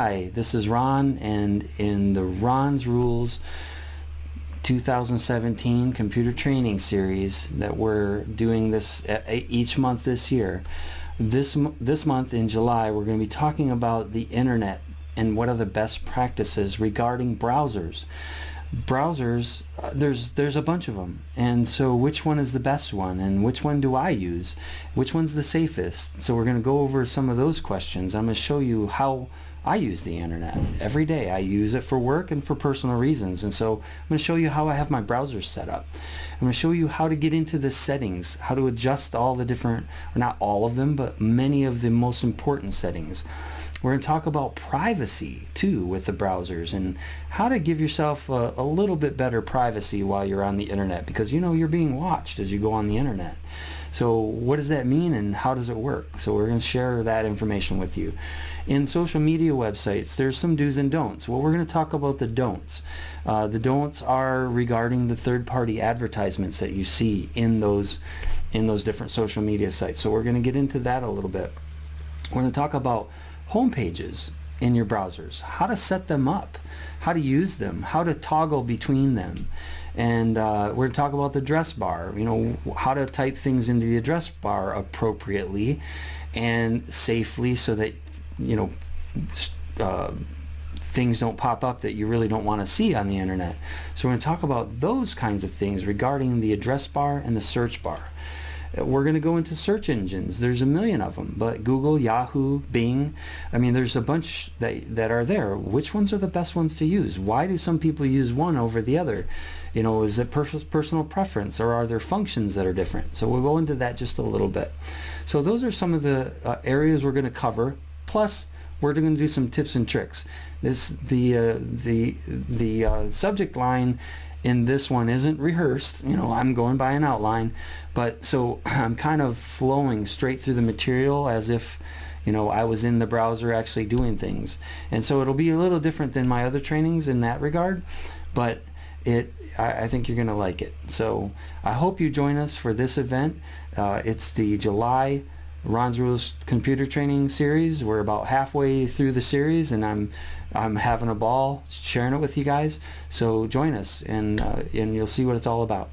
Hi, this is Ron, and in the Ron's Rules 2017 computer training series that we're doing this each month this year, this month in July, we're going to be talking about the internet and what are the best practices regarding browsers. Browsers, there's a bunch of them, and so which one is the best one, and which one do I use, which one's the safest? So we're going to go over some of those questions. I'm going to show you how I use the internet every day. I use it for work and for personal reasons, and so I'm going to show you how I have my browser set up. I'm going to show you how to get into the settings, how to adjust all the different, or not all of them, but many of the most important settings. We're going to talk about privacy too with the browsers, and how to give yourself a little bit better privacy while you're on the internet, because you know you're being watched as you go on the internet. So what does that mean, and how does it work? So we're going to share that information with you. In social media websites, there's some do's and don'ts. Well, we're going to talk about the don'ts. The don'ts are regarding the third-party advertisements that you see in those different social media sites. So we're going to get into that a little bit. We're going to talk about home pages in your browsers, how to set them up, how to use them, how to toggle between them, and we're going to talk about the address bar, you know, how to type things into the address bar appropriately and safely, so that you know things don't pop up that you really don't want to see on the internet. So we're going to talk about those kinds of things regarding the address bar and the search bar. We're going to go into search engines. There's a million of them, but Google, Yahoo, Bing, I mean, there's a bunch that are there. Which ones are the best ones to use? Why do some people use one over the other? You know, is it personal preference, or are there functions that are different? So we'll go into that just a little bit. So those are some of the areas we're going to cover. Plus, we're going to do some tips and tricks. The subject line in this one isn't rehearsed. You know, I'm going by an outline, but so I'm kind of flowing straight through the material as if, you know, I was in the browser actually doing things. And so it'll be a little different than my other trainings in that regard, but I think you're going to like it. So I hope you join us for this event. It's the July Ron's Rules computer training series. We're about halfway through the series, and I'm having a ball sharing it with you guys. So join us, and you'll see what it's all about.